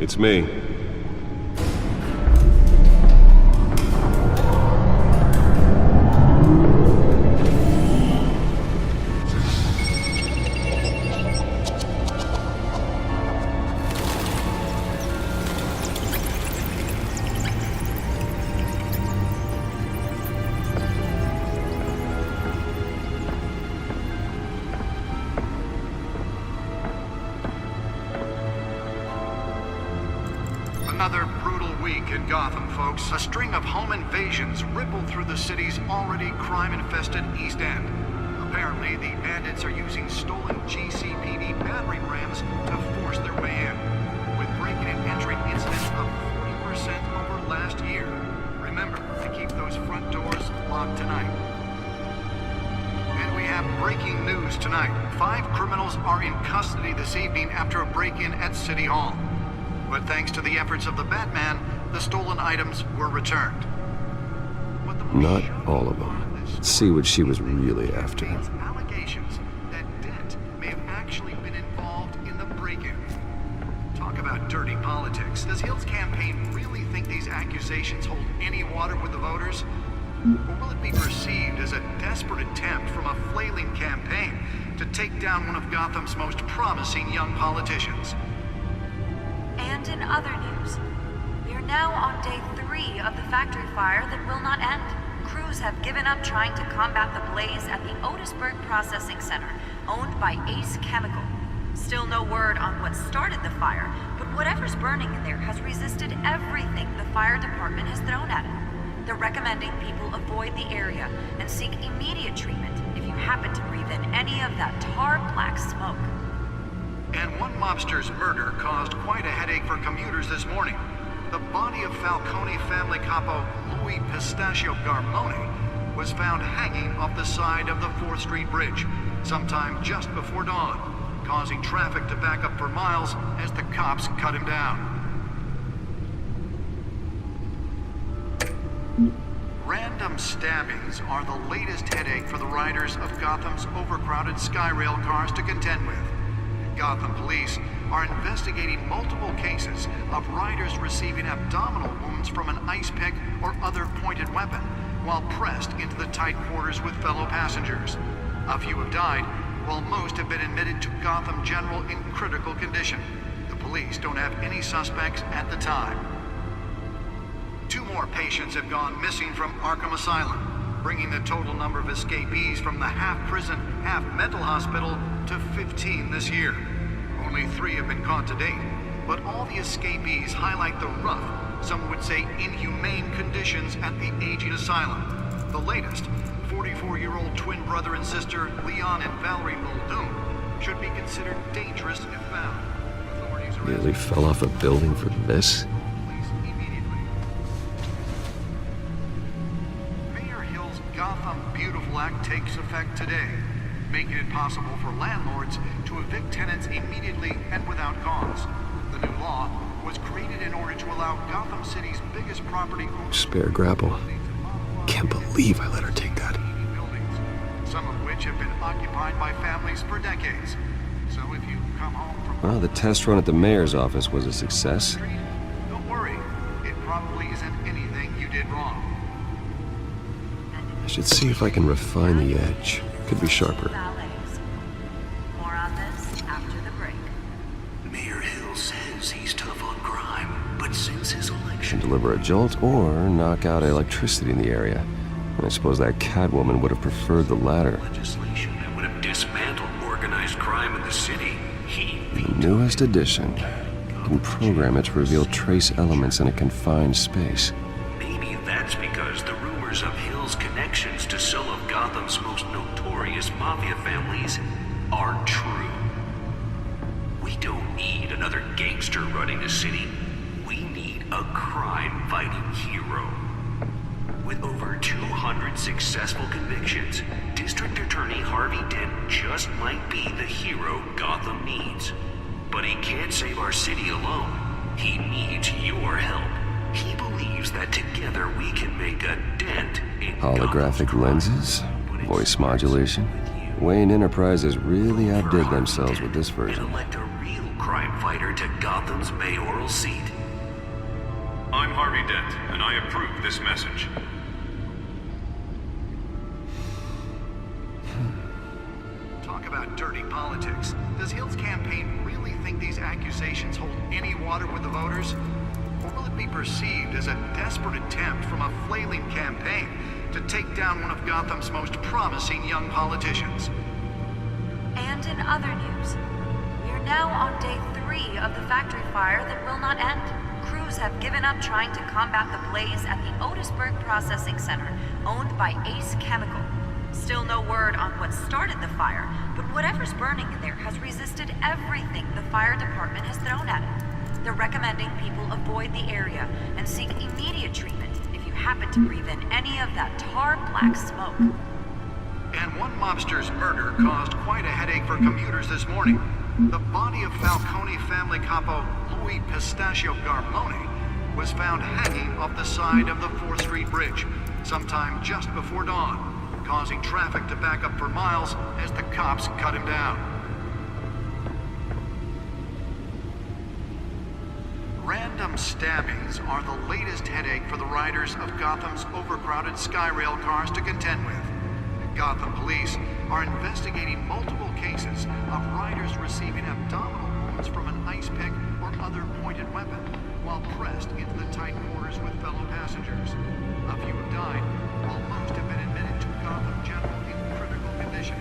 It's me. Another brutal week in Gotham, folks. A string of home invasions rippled through the city's already crime-infested East End. Apparently, the bandits are using stolen GCPD battering rams to force their way in, with breaking and entering incidents up 40% over last year. Remember to keep those front doors locked tonight. And we have breaking news tonight. 5 criminals are in custody this evening after a break-in at City Hall. But thanks to the efforts of the Batman, the stolen items were returned. Not all of them. Let's see what she was really after. Allegations that Dent may have actually been involved in the break-in. Talk about dirty politics. Does Hill's campaign really think these accusations hold any water with the voters? Or will it be perceived as a desperate attempt from a flailing campaign to take down one of Gotham's most promising young politicians? And in other news, we are now on day 3 of the factory fire that will not end. Crews have given up trying to combat the blaze at the Otisburg Processing Center, owned by Ace Chemical. Still no word on what started the fire, but whatever's burning in there has resisted everything the fire department has thrown at it. They're recommending people avoid the area and seek immediate treatment if you happen to breathe in any of that tar black smoke. And one mobster's murder caused quite a headache for commuters this morning. The body of Falcone family capo Louis Pistachio Garmone was found hanging off the side of the 4th Street Bridge sometime just before dawn, causing traffic to back up for miles as the cops cut him down. Random stabbings are the latest headache for the riders of Gotham's overcrowded Skyrail cars to contend with. Gotham police are investigating multiple cases of riders receiving abdominal wounds from an ice pick or other pointed weapon while pressed into the tight quarters with fellow passengers. A few have died, while most have been admitted to Gotham General in critical condition. The police don't have any suspects at the time. 2 more patients have gone missing from Arkham Asylum, bringing the total number of escapees from the half-prison, half-mental hospital to 15 this year. Only 3 have been caught to date, but all the escapees highlight the rough, some would say inhumane conditions at the aging asylum. The latest, 44-year-old twin brother and sister Leon and Valerie Muldoon, should be considered dangerous if found. Authorities Nearly fell off a building for this? police immediately. Mayor Hill's Gotham Beautiful Act takes effect today, making it possible for landlords to evict tenants immediately and without cause. The new law was created in order to allow Gotham City's biggest property owners Spare grapple. Can't believe I let her take that. buildings, some of which have been occupied by families for decades. So if you come home from Well, the test run at the mayor's office was a success. don't worry, it probably isn't anything you did wrong. I should see if I can refine the edge. Could be sharper. Valets. More on this after the break. Mayor Hill says he's tough on crime, but since his election, Can deliver a jolt or knock out electricity in the area. And I suppose that Catwoman would have preferred the latter. legislation that would have dismantled organized crime in the city, he The newest edition. You can program it to reveal trace elements in a confined space. Maybe that's because the rumors of Hill's connections to some of Gotham's most notorious mafia families aren't true. We don't need another gangster running the city. We need a crime-fighting hero. With over 200 successful convictions, District Attorney Harvey Dent just might be the hero Gotham needs. But he can't save our city alone. He needs your help. He believes that together we can make a dent in Holographic Gotham's lenses? crime. Voice modulation? Wayne Enterprises really outdid themselves with this version. And elect a real crime fighter to Gotham's mayoral seat. I'm Harvey Dent, and I approve this message. Talk about dirty politics. Does Hill's campaign really think these accusations hold any water with the voters? Or will it be perceived as a desperate attempt from a flailing campaign to take down one of Gotham's most promising young politicians? And in other news, we are now on day 3 of the factory fire that will not end. Crews have given up trying to combat the blaze at the Otisburg Processing Center, owned by Ace Chemical. Still no word on what started the fire, but whatever's burning in there has resisted everything the fire department has thrown at it. They're recommending people avoid the area and seek immediate treatment if you happen to breathe in any of that tar black smoke. And one mobster's murder caused quite a headache for commuters this morning. The body of Falcone family capo Louis Pistachio Garmone was found hanging off the side of the 4th Street Bridge sometime just before dawn, causing traffic to back up for miles as the cops cut him down. Random stabbings are the latest headache for the riders of Gotham's overcrowded Skyrail cars to contend with. Gotham police are investigating multiple cases of riders receiving abdominal wounds from an ice pick or other pointed weapon while pressed into the tight quarters with fellow passengers. A few have died, while most have been admitted to Gotham General in critical condition.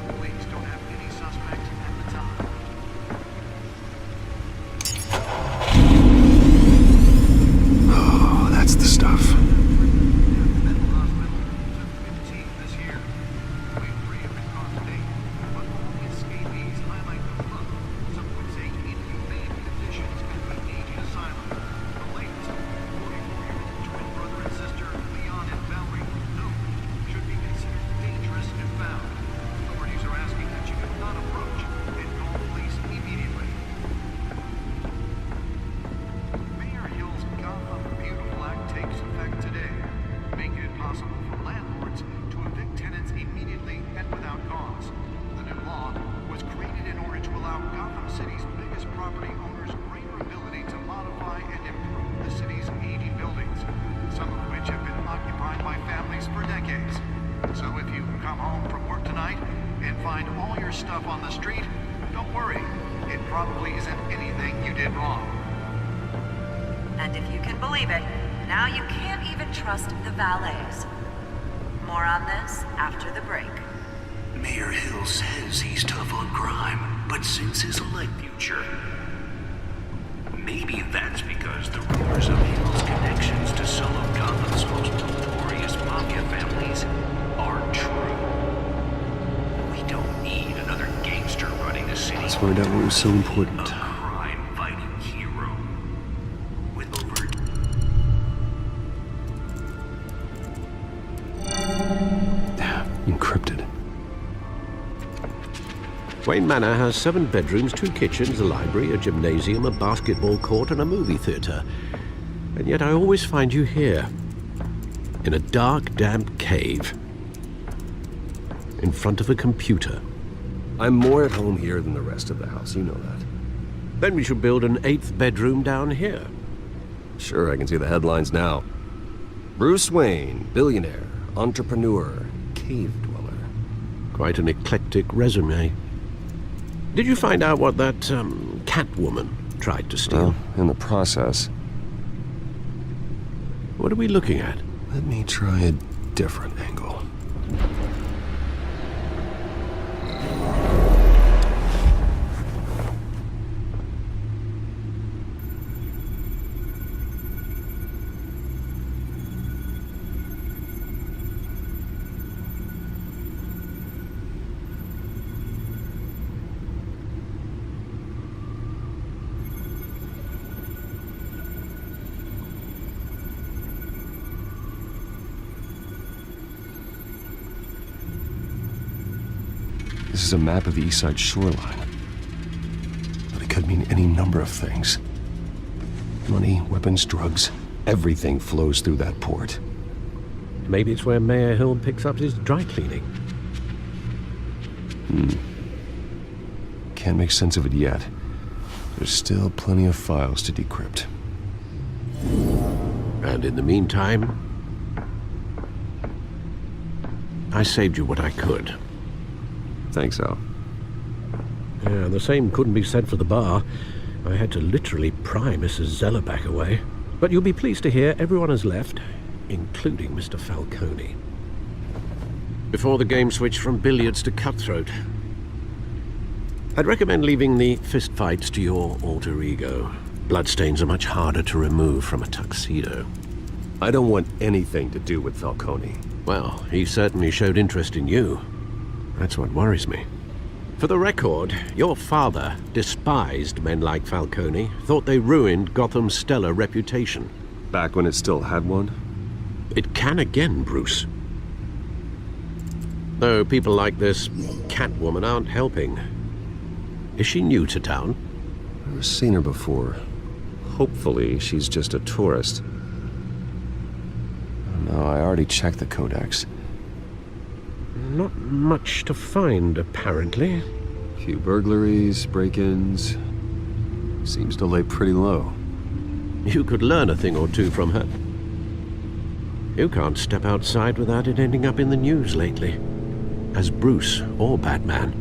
Police don't have any suspects at the time. Oh, that's the stuff. Mental hospital took 15 this year. Only 3 have been caught to date, but all the escapees highlight the flow. Some would say inhumane conditions at the aging asylum. The latest, 44-year-old twin brother and sister Leon and Valerie Noon should be considered dangerous if found. Authorities are asking that you do not approach and call police immediately. Mayor Hill's Gotham Beautiful Act takes effect today, making it possible for landlords to evict tenants immediately and without cause. The new law was created in order to allow Gotham City's biggest property owners greater ability to modify and improve the city's aging buildings, some of which have been occupied by families for decades. So if you come home from work tonight and find all your stuff on the street, don't worry. It probably isn't anything you did wrong. And if you can believe it, now you can't even trust the valets. More on this after the break. Mayor Hill says he's tough on crime, but since his light future. Maybe that's because the rumors of Hill's connections to some of Gotham's most notorious mafia families are true. We don't need another gangster running the city. Let's find out what was so important. A crime-fighting hero with over... Encrypted. Wayne Manor has 7 bedrooms, 2 kitchens, a library, a gymnasium, a basketball court, and a movie theater. And yet I always find you here, in a dark, damp cave, in front of a computer. I'm more at home here than the rest of the house, you know that. Then we should build an 8th bedroom down here. Sure, I can see the headlines now. Bruce Wayne, billionaire, entrepreneur, cave dweller. Quite an eclectic resume. Did you find out what that, Catwoman tried to steal? Well, in the process. What are we looking at? Let me try a different angle. This is a map of the East Side shoreline. But it could mean any number of things. Money, weapons, drugs, everything flows through that port. Maybe it's where Mayor Hill picks up his dry cleaning. Can't make sense of it yet. There's still plenty of files to decrypt. And in the meantime, I saved you what I could. Thanks, Al. Yeah, the same couldn't be said for the bar. I had to literally pry Mrs. Zeller back away. But you'll be pleased to hear everyone has left, including Mr. Falcone. Before the game switched from billiards to cutthroat, I'd recommend leaving the fistfights to your alter ego. Bloodstains are much harder to remove from a tuxedo. I don't want anything to do with Falcone. Well, he certainly showed interest in you. That's what worries me. For the record, your father despised men like Falcone, thought they ruined Gotham's stellar reputation. Back when it still had one? It can again, Bruce. Though people like this Catwoman aren't helping. Is she new to town? I've never seen her before. Hopefully, she's just a tourist. No, I already checked the codex. Not much to find, apparently. Few burglaries, break-ins. Seems to lay pretty low. You could learn a thing or two from her. You can't step outside without it ending up in the news lately. As Bruce or Batman.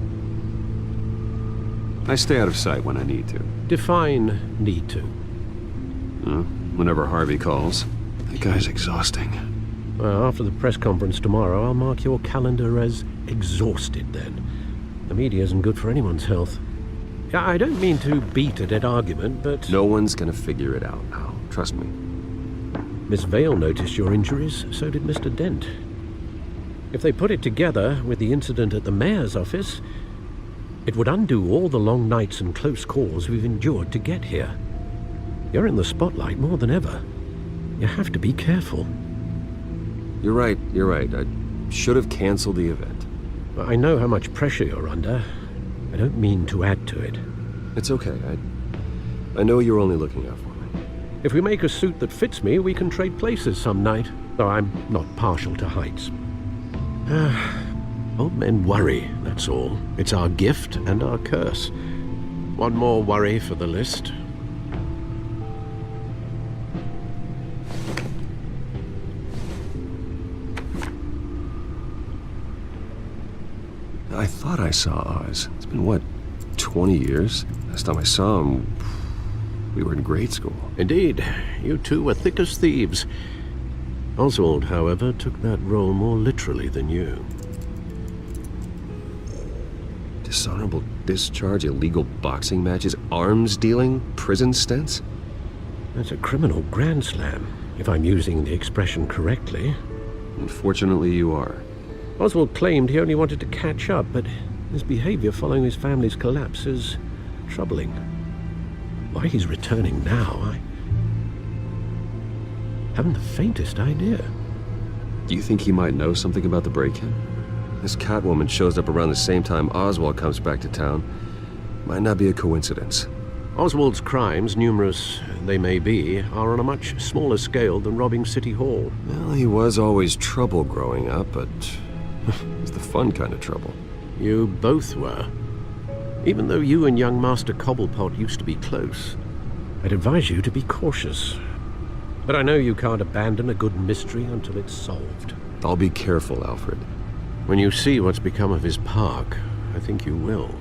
I stay out of sight when I need to. Define need to. Whenever Harvey calls. That guy's exhausting. Well, after the press conference tomorrow, I'll mark your calendar as exhausted then. The media isn't good for anyone's health. Yeah, I don't mean to beat a dead argument, but... No one's gonna figure it out now. Trust me. Miss Vale noticed your injuries, so did Mr. Dent. If they put it together with the incident at the mayor's office, it would undo all the long nights and close calls we've endured to get here. You're in the spotlight more than ever. You have to be careful. You're right. I should have canceled the event. I know how much pressure you're under. I don't mean to add to it. It's okay. I know you're only looking out for me. If we make a suit that fits me, we can trade places some night. Though I'm not partial to heights. Old men worry, that's all. It's our gift and our curse. One more worry for the list. I thought I saw Oz. It's been, what, 20 years? Last time I saw him, we were in grade school. Indeed, you two were thick as thieves. Oswald, however, took that role more literally than you. Dishonorable discharge, illegal boxing matches, arms dealing, prison stints? That's a criminal grand slam, if I'm using the expression correctly. Unfortunately, you are. Oswald claimed he only wanted to catch up, but his behavior following his family's collapse is troubling. Why he's returning now, I haven't the faintest idea. Do you think he might know something about the break-in? This Catwoman shows up around the same time Oswald comes back to town. Might not be a coincidence. Oswald's crimes, numerous they may be, are on a much smaller scale than robbing City Hall. Well, he was always trouble growing up, but it's the fun kind of trouble. You both were. Even though you and young Master Cobblepot used to be close, I'd advise you to be cautious. But I know you can't abandon a good mystery until it's solved. I'll be careful, Alfred. When you see what's become of his park, I think you will.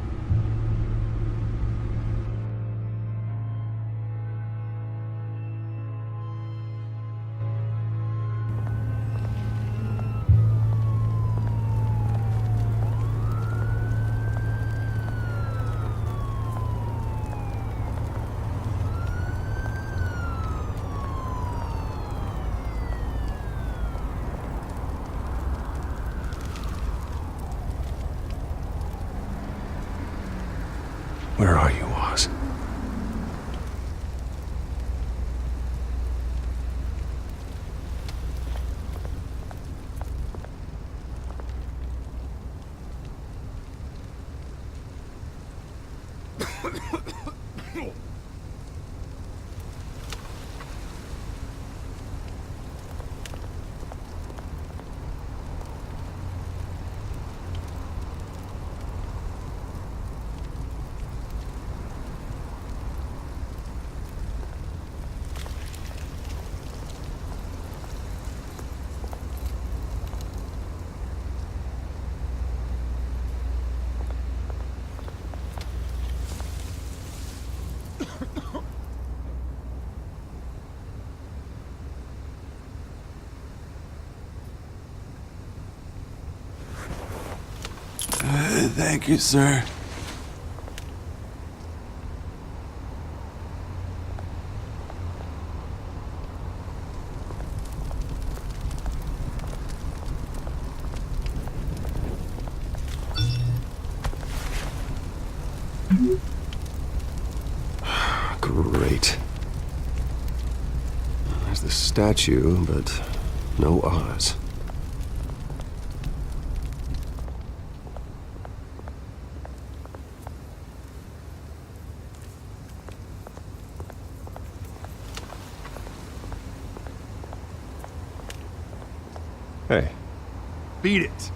Where are you, Oz? Thank you, sir. Great. There's the statue, but no Oz. Hey. Beat it.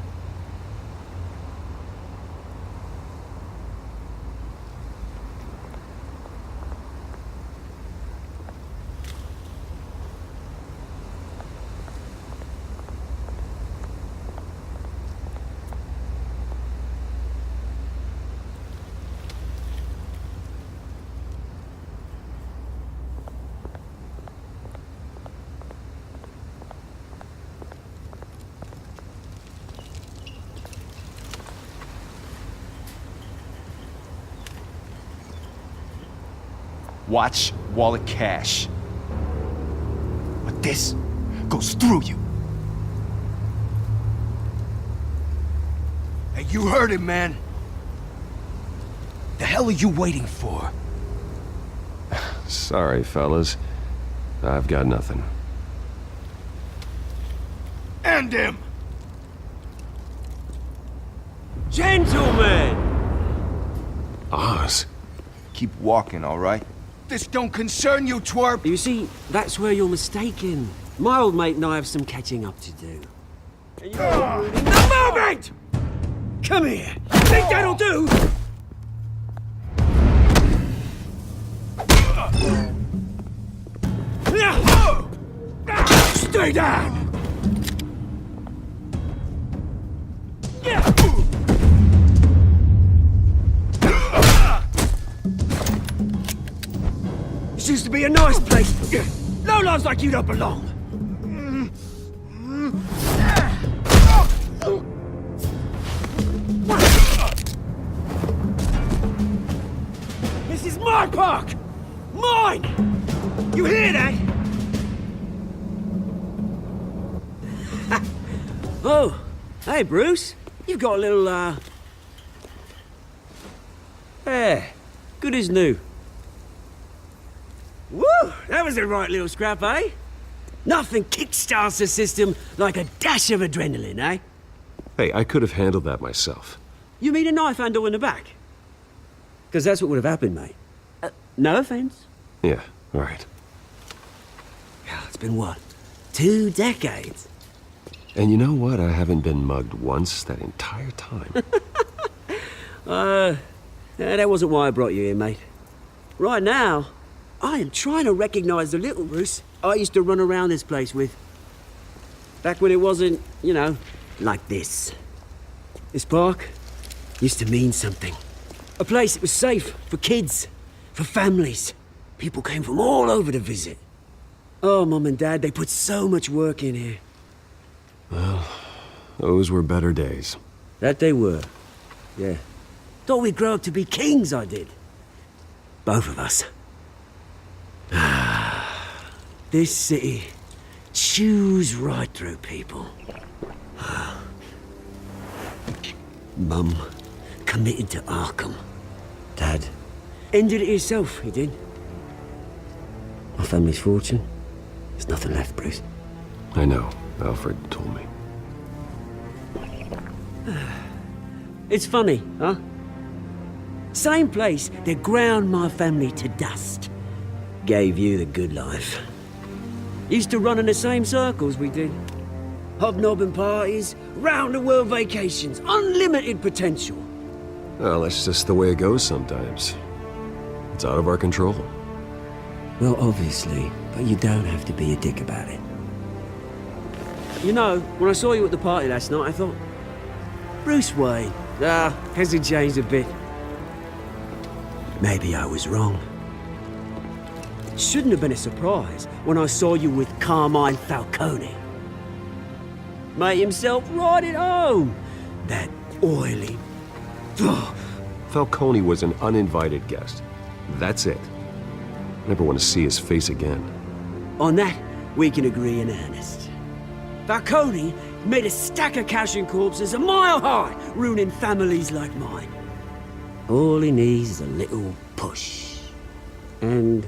Watch wallet cash. But this goes through you. Hey, you heard it, man. The hell are you waiting for? Sorry, fellas. I've got nothing. End him! Gentlemen! Oz? Keep walking, all right? This don't concern you, twerp! You see, that's where you're mistaken. My old mate and I have some catching up to do. And you're ruining the moment! Come here! Think that'll do? Stay down! This used to be a nice place. Lowlifes like you don't belong. This is my park! Mine! You hear that? Oh, hey, Bruce. You've got a little, Yeah, good as new. Woo! That was a right little scrap, eh? Nothing kickstarts the system like a dash of adrenaline, eh? Hey, I could have handled that myself. You mean a knife handle in the back? Because that's what would have happened, mate. No offense. Yeah, right. It's been what? 2 decades? And you know what? I haven't been mugged once that entire time. That wasn't why I brought you here, mate. Right now, I am trying to recognize the little Bruce I used to run around this place with. Back when it wasn't, you know, like this. This park used to mean something. A place that was safe for kids, for families. People came from all over to visit. Oh, Mum and Dad, they put so much work in here. Well, those were better days. That they were, yeah. Thought we'd grow up to be kings, I did. Both of us. This city chews right through people. Mum committed to Arkham. Dad ended it himself, he did. My family's fortune. There's nothing left, Bruce. I know. Alfred told me. It's funny, huh? Same place that ground my family to dust. Gave you the good life. Used to run in the same circles we did. Hobnobbing parties, round-the-world vacations, unlimited potential. Well, that's just the way it goes sometimes. It's out of our control. Well, obviously, but you don't have to be a dick about it. You know, when I saw you at the party last night, I thought, Bruce Wayne. Hasn't changed a bit. Maybe I was wrong. Shouldn't have been a surprise when I saw you with Carmine Falcone. Made himself right at home. That oily, Falcone was an uninvited guest. That's it. Never want to see his face again. On that, we can agree in earnest. Falcone made a stack of cash and corpses a mile high, ruining families like mine. All he needs is a little push. And...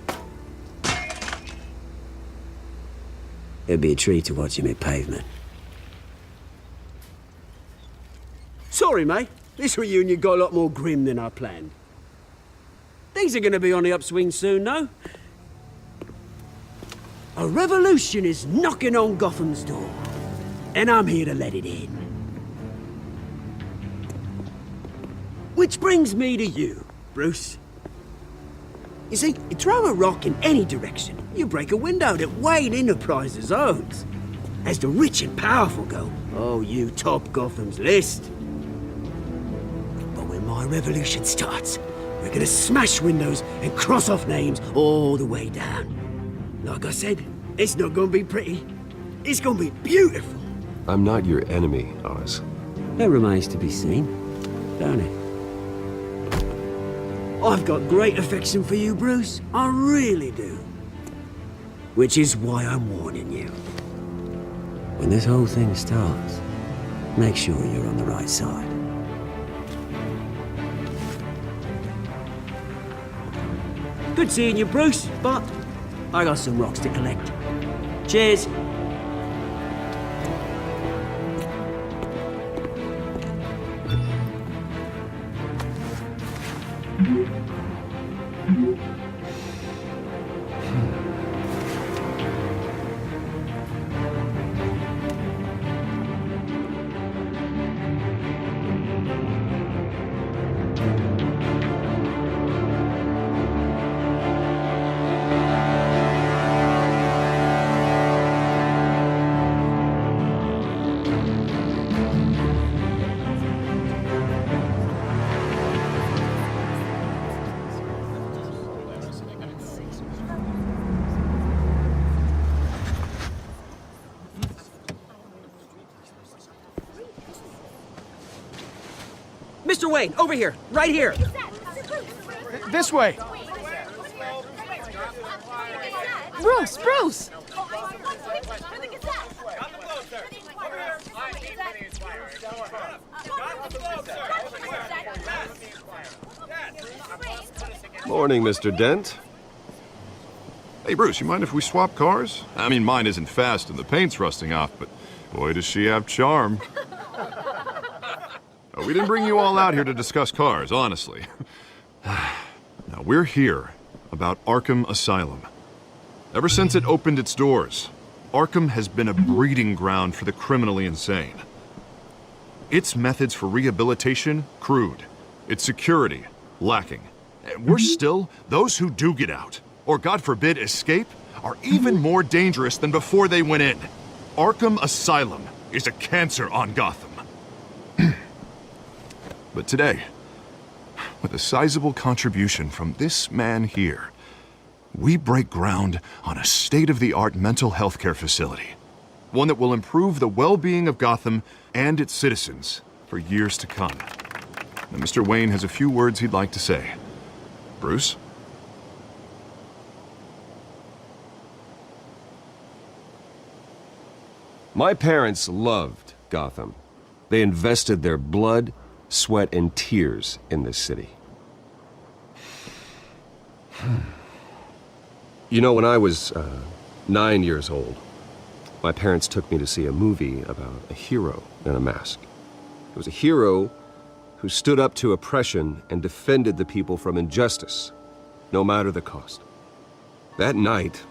it'd be a treat to watch him hit pavement. Sorry, mate. This reunion got a lot more grim than I planned. Things are gonna be on the upswing soon, though. A revolution is knocking on Gotham's door, and I'm here to let it in. Which brings me to you, Bruce. You see, you throw a rock in any direction, you break a window that Wayne Enterprises owns. As the rich and powerful go, oh, you top Gotham's list. But when my revolution starts, we're gonna smash windows and cross off names all the way down. Like I said, it's not gonna be pretty. It's gonna be beautiful. I'm not your enemy, Oz. That remains to be seen, don't it? I've got great affection for you, Bruce. I really do. Which is why I'm warning you. When this whole thing starts, make sure you're on the right side. Good seeing you, Bruce, but I got some rocks to collect. Cheers. Mr. Wayne, over here, right here. This way. Bruce, Bruce! Morning, Mr. Dent. Hey, Bruce, you mind if we swap cars? I mean, mine isn't fast and the paint's rusting off, but boy, does she have charm. We didn't bring you all out here to discuss cars, honestly. Now, we're here about Arkham Asylum. Ever since it opened its doors, Arkham has been a breeding ground for the criminally insane. Its methods for rehabilitation, crude. Its security, lacking. And worse still, those who do get out, or God forbid escape, are even more dangerous than before they went in. Arkham Asylum is a cancer on Gotham. But today, with a sizable contribution from this man here, we break ground on a state-of-the-art mental health care facility. One that will improve the well-being of Gotham and its citizens for years to come. Now, Mr. Wayne has a few words he'd like to say. Bruce? My parents loved Gotham. They invested their blood, sweat, and tears in this city. You know, when I was 9 years old, my parents took me to see a movie about a hero in a mask. It was a hero who stood up to oppression and defended the people from injustice, no matter the cost. That night,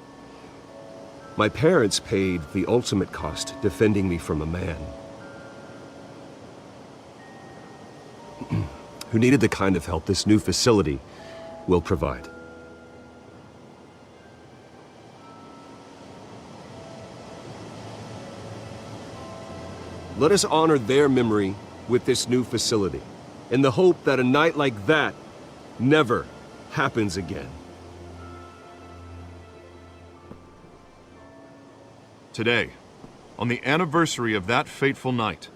my parents paid the ultimate cost defending me from a man who needed the kind of help this new facility will provide. Let us honor their memory with this new facility, in the hope that a night like that never happens again. Today, on the anniversary of that fateful night,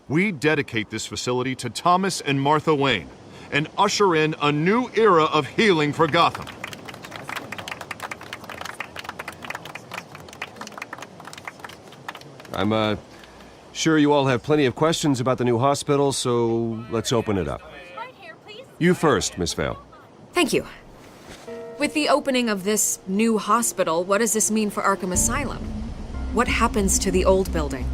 We dedicate this facility to Thomas and Martha Wayne and usher in a new era of healing for Gotham. I'm sure you all have plenty of questions about the new hospital, so let's open it up. You first, Miss Vale. Thank you. With the opening of this new hospital, what does this mean for Arkham Asylum? What happens to the old building?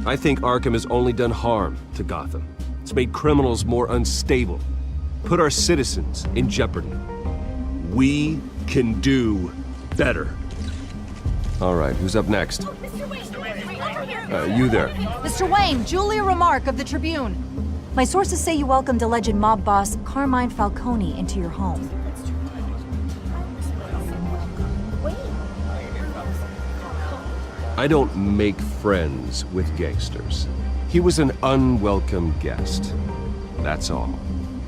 I think Arkham has only done harm to Gotham. It's made criminals more unstable, put our citizens in jeopardy. We can do better. All right, who's up next? You there. Mr. Wayne, Julia Remark of the Tribune. My sources say you welcomed alleged mob boss Carmine Falcone into your home. I don't make friends with gangsters. He was an unwelcome guest. That's all.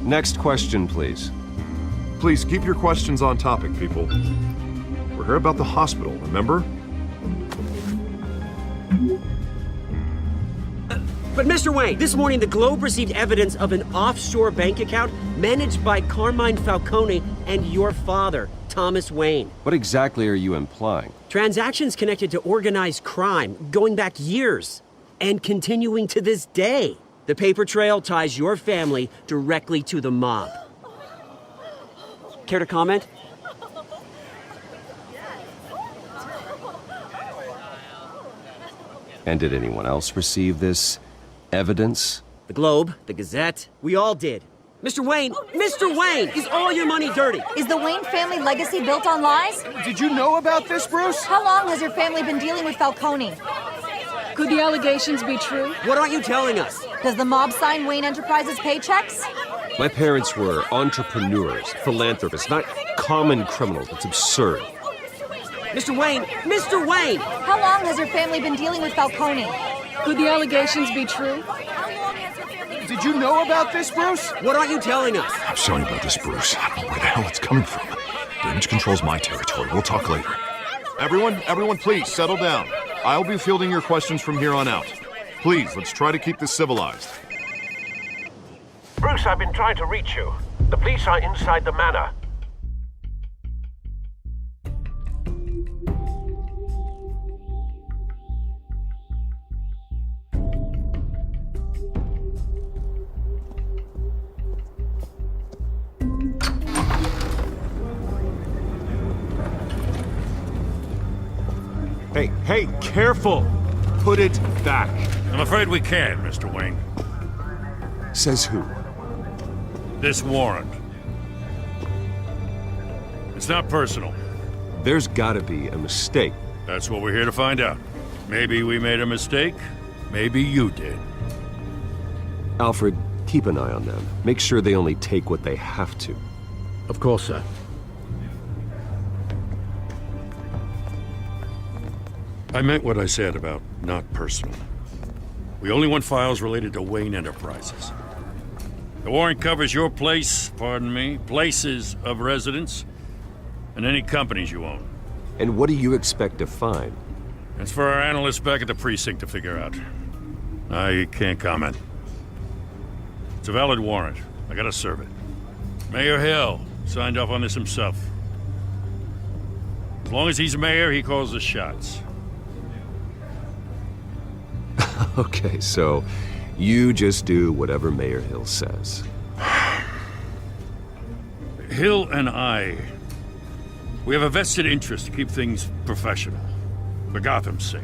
Next question, please. Please keep your questions on topic, people. We're here about the hospital, remember? But Mr. Wayne, this morning the Globe received evidence of an offshore bank account managed by Carmine Falcone and your father, Thomas Wayne. What exactly are you implying? Transactions connected to organized crime going back years and continuing to this day. The paper trail ties your family directly to the mob. Care to comment? And did anyone else receive this evidence? The Globe, the Gazette, we all did. Mr. Wayne, is all your money dirty? Is the Wayne family legacy built on lies? Did you know about this, Bruce? How long has your family been dealing with Falcone? Could the allegations be true? What aren't you telling us? Does the mob sign Wayne Enterprises paychecks? My parents were entrepreneurs, philanthropists, not common criminals. It's absurd. Mr. Wayne! How long has your family been dealing with Falcone? Could the allegations be true? Did you know about this, Bruce? What aren't you telling us? I'm sorry about this, Bruce. I don't know where the hell it's coming from. Damage control's my territory. We'll talk later. Everyone, please settle down. I'll be fielding your questions from here on out. Please, let's try to keep this civilized. Bruce, I've been trying to reach you. The police are inside the manor. Hey, careful! Put it back. I'm afraid we can't, Mr. Wayne. Says who? This warrant. It's not personal. There's gotta be a mistake. That's what we're here to find out. Maybe we made a mistake. Maybe you did. Alfred, keep an eye on them. Make sure they only take what they have to. Of course, sir. I meant what I said about not personal. We only want files related to Wayne Enterprises. The warrant covers your places of residence, and any companies you own. And what do you expect to find? That's for our analysts back at the precinct to figure out. I can't comment. It's a valid warrant. I gotta serve it. Mayor Hill signed off on this himself. As long as he's mayor, he calls the shots. Okay, so you just do whatever Mayor Hill says. Hill and I, we have a vested interest to keep things professional. For Gotham's sake.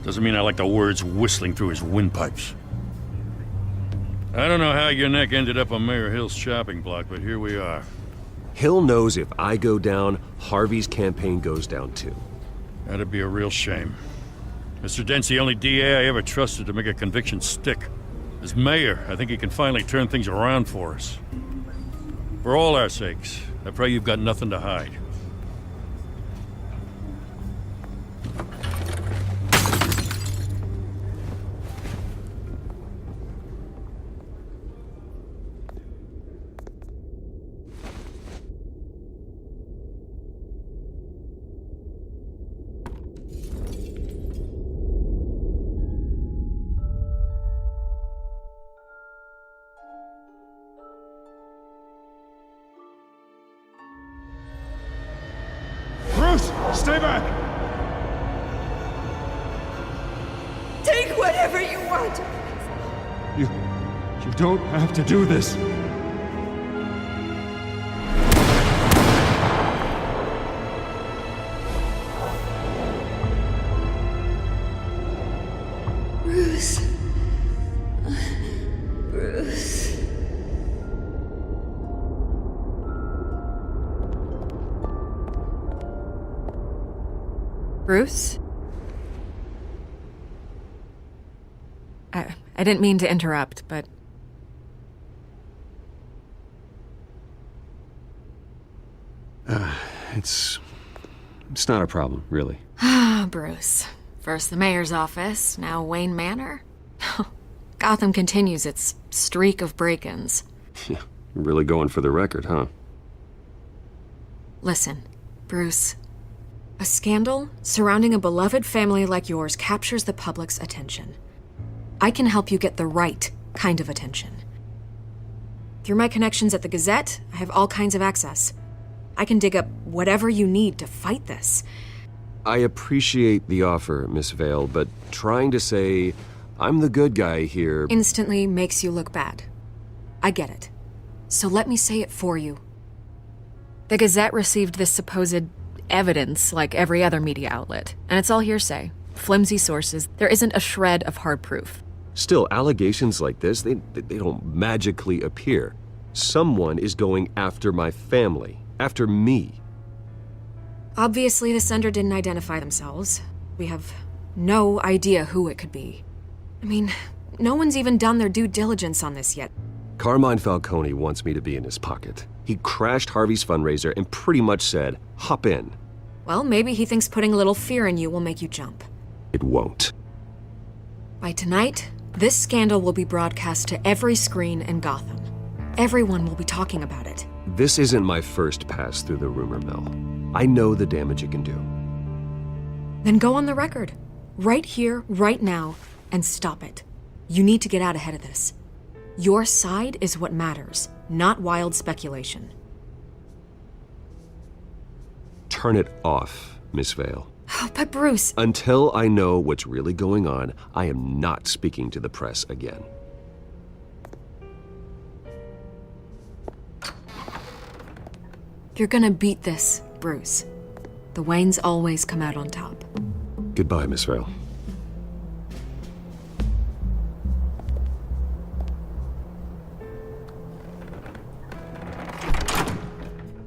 Doesn't mean I like the words whistling through his windpipes. I don't know how your neck ended up on Mayor Hill's shopping block, but here we are. Hill knows if I go down, Harvey's campaign goes down too. That'd be a real shame. Mr. Dent's the only DA I ever trusted to make a conviction stick. As mayor, I think he can finally turn things around for us. For all our sakes, I pray you've got nothing to hide. Stay back! Take whatever you want. You don't have to do this. Bruce. Bruce. Bruce? I didn't mean to interrupt, but... It's not a problem, really. Ah, Bruce. First the mayor's office, now Wayne Manor. Gotham continues its streak of break-ins. Yeah, really going for the record, huh? Listen, Bruce. A scandal surrounding a beloved family like yours captures the public's attention. I can help you get the right kind of attention. Through my connections at the Gazette, I have all kinds of access. I can dig up whatever you need to fight this. I appreciate the offer, Miss Vale, but trying to say I'm the good guy here... Instantly makes you look bad. I get it. So let me say it for you. The Gazette received this supposed evidence like every other media outlet, and it's all hearsay. Flimsy sources. There isn't a shred of hard proof. Still, allegations like this, they don't magically appear. Someone is going after my family, after me. Obviously, the sender didn't identify themselves. We have no idea who it could be. I mean, no one's even done their due diligence on this yet. Carmine Falcone wants me to be in his pocket. He crashed Harvey's fundraiser and pretty much said, hop in. Well, maybe he thinks putting a little fear in you will make you jump. It won't. By tonight, this scandal will be broadcast to every screen in Gotham. Everyone will be talking about it. This isn't my first pass through the rumor mill. I know the damage it can do. Then go on the record. Right here, right now, and stop it. You need to get out ahead of this. Your side is what matters, not wild speculation. Turn it off, Miss Vale. Oh, but Bruce... Until I know what's really going on, I am not speaking to the press again. You're gonna beat this, Bruce. The Waynes always come out on top. Goodbye, Miss Vale.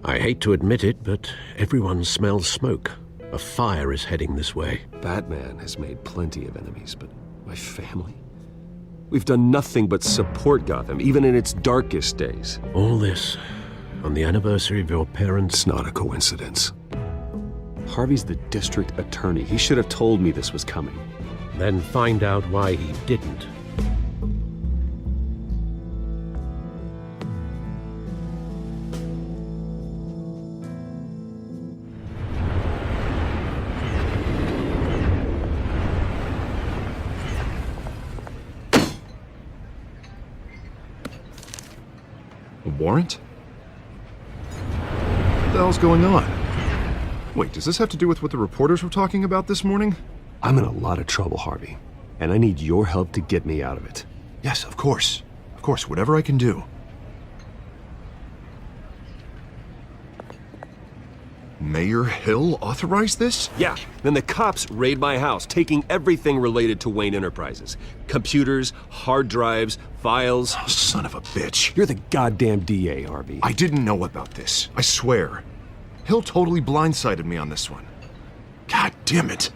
I hate to admit it, but everyone smells smoke. A fire is heading this way. Batman has made plenty of enemies, but my family? We've done nothing but support Gotham, even in its darkest days. All this on the anniversary of your parents'... It's not a coincidence. Harvey's the district attorney. He should have told me this was coming. Then find out why he didn't. A warrant? What the hell's going on? Wait, does this have to do with what the reporters were talking about this morning? I'm in a lot of trouble, Harvey, and I need your help to get me out of it. Yes, of course. Of course, whatever I can do. Mayor Hill authorized this? Yeah, then the cops raid my house, taking everything related to Wayne Enterprises. Computers, hard drives, files. Oh, son of a bitch. You're the goddamn DA, Harvey. I didn't know about this. I swear. Hill totally blindsided me on this one. God damn it.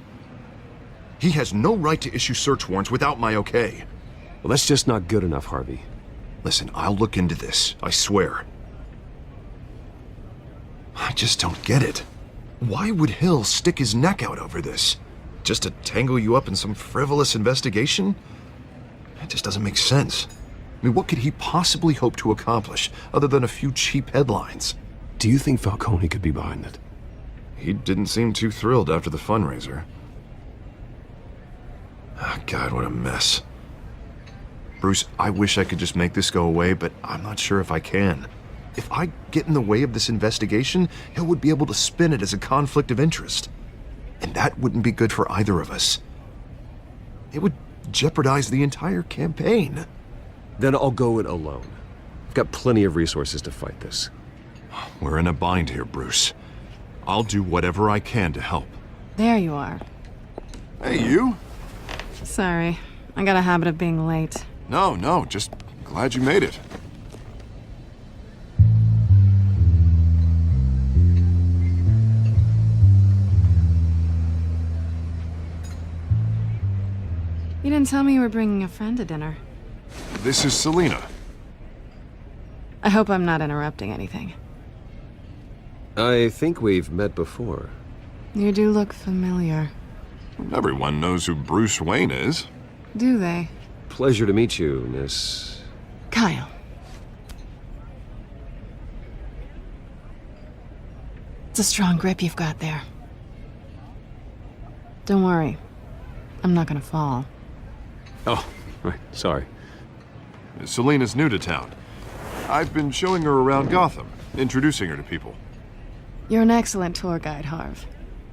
He has no right to issue search warrants without my okay. Well, that's just not good enough, Harvey. Listen, I'll look into this. I swear. I just don't get it. Why would Hill stick his neck out over this? Just to tangle you up in some frivolous investigation? It just doesn't make sense. I mean, what could he possibly hope to accomplish other than a few cheap headlines? Do you think Falcone could be behind it? He didn't seem too thrilled after the fundraiser. Oh, God, what a mess. Bruce, I wish I could just make this go away, but I'm not sure if I can. If I get in the way of this investigation, Hill would be able to spin it as a conflict of interest. And that wouldn't be good for either of us. It would jeopardize the entire campaign. Then I'll go it alone. I've got plenty of resources to fight this. We're in a bind here, Bruce. I'll do whatever I can to help. There you are. Hey, you? Sorry, I got a habit of being late. No, just glad you made it. You didn't tell me you were bringing a friend to dinner. This is Selina. I hope I'm not interrupting anything. I think we've met before. You do look familiar. Everyone knows who Bruce Wayne is. Do they? Pleasure to meet you, Miss... Kyle. It's a strong grip you've got there. Don't worry. I'm not gonna fall. Oh, right, sorry. Selina's new to town. I've been showing her around Gotham, introducing her to people. You're an excellent tour guide, Harv.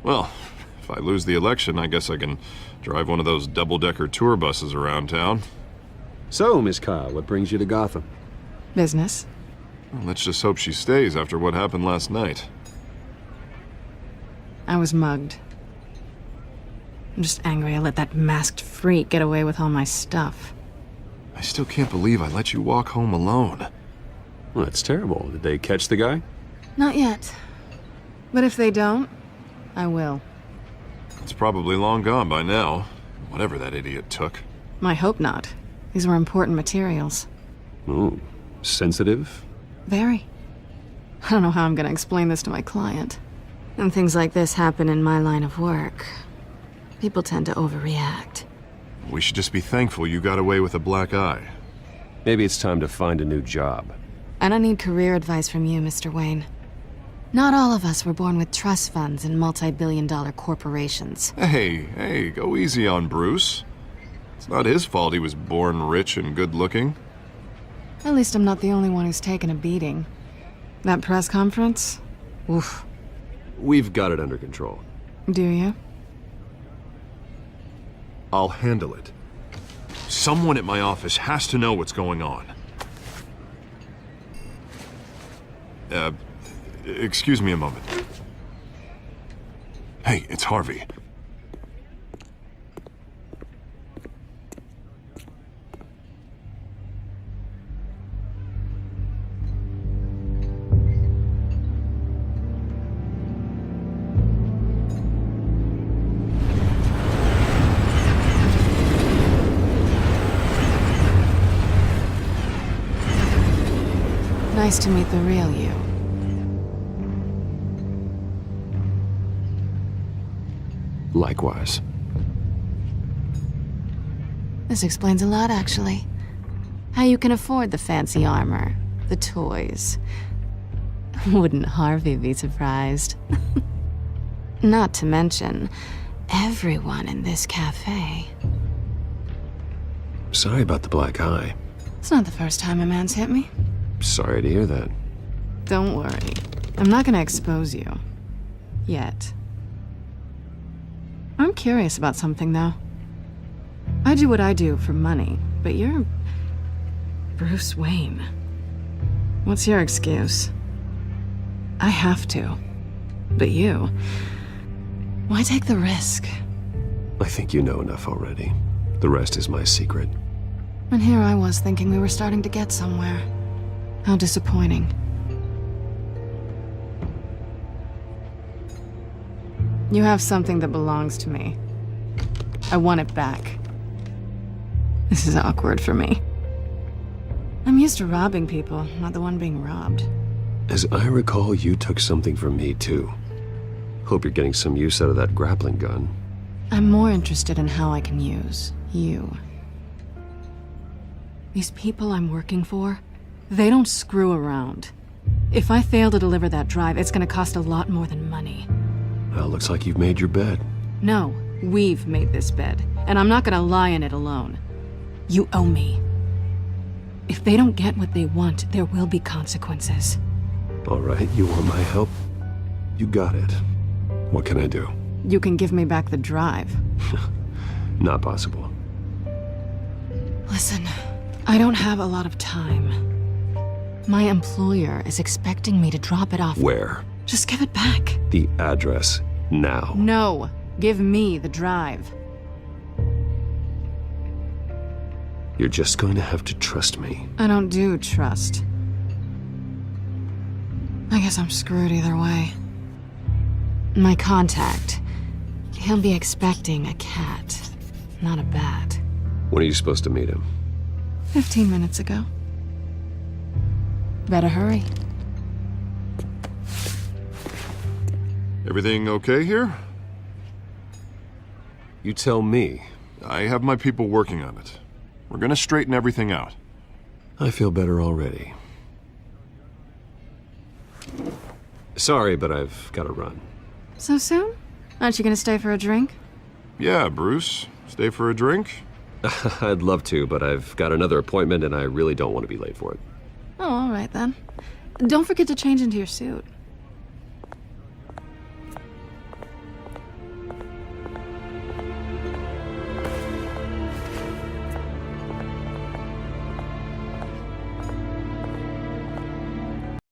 Well, if I lose the election, I guess I can drive one of those double-decker tour buses around town. So, Miss Kyle, what brings you to Gotham? Business. Well, let's just hope she stays after what happened last night. I was mugged. I'm just angry I let that masked freak get away with all my stuff. I still can't believe I let you walk home alone. Well, that's terrible. Did they catch the guy? Not yet. But if they don't, I will. It's probably long gone by now, whatever that idiot took. I hope not. These were important materials. Ooh, sensitive? Very. I don't know how I'm gonna explain this to my client. And things like this happen in my line of work. People tend to overreact. We should just be thankful you got away with a black eye. Maybe it's time to find a new job. I don't need career advice from you, Mr. Wayne. Not all of us were born with trust funds and multi-billion-dollar corporations. Hey, go easy on Bruce. It's not his fault he was born rich and good-looking. At least I'm not the only one who's taken a beating. That press conference? Oof. We've got it under control. Do you? I'll handle it. Someone at my office has to know what's going on. Excuse me a moment. Hey, it's Harvey. Nice to meet the real you. Likewise. This explains a lot, actually. How you can afford the fancy armor, the toys. Wouldn't Harvey be surprised? Not to mention, everyone in this cafe. Sorry about the black eye. It's not the first time a man's hit me. Sorry to hear that. Don't worry. I'm not gonna expose you. Yet. I'm curious about something, though. I do what I do for money, but you're... Bruce Wayne. What's your excuse? I have to. But you... Why take the risk? I think you know enough already. The rest is my secret. And here I was thinking we were starting to get somewhere. How disappointing. You have something that belongs to me. I want it back. This is awkward for me. I'm used to robbing people, not the one being robbed. As I recall, you took something from me, too. Hope you're getting some use out of that grappling gun. I'm more interested in how I can use you. These people I'm working for, they don't screw around. If I fail to deliver that drive, it's gonna cost a lot more than money. Well, looks like you've made your bed. No, we've made this bed, and I'm not gonna lie in it alone. You owe me. If they don't get what they want, there will be consequences. All right, you want my help? You got it. What can I do? you can give me back the drive. Not possible. Listen, I don't have a lot of time. My employer is expecting me to drop it off. Where? Just give it back. The address, now. No, give me the drive. You're just going to have to trust me. I don't do trust. I guess I'm screwed either way. My contact, he'll be expecting a cat, not a bat. When are you supposed to meet him? 15 minutes ago. Better hurry. Everything okay here? You tell me. I have my people working on it. We're gonna straighten everything out. I feel better already. Sorry, but I've got to run. So soon? Aren't you gonna stay for a drink? Yeah, Bruce. Stay for a drink? I'd love to, but I've got another appointment and I really don't want to be late for it. Oh, all right then. Don't forget to change into your suit.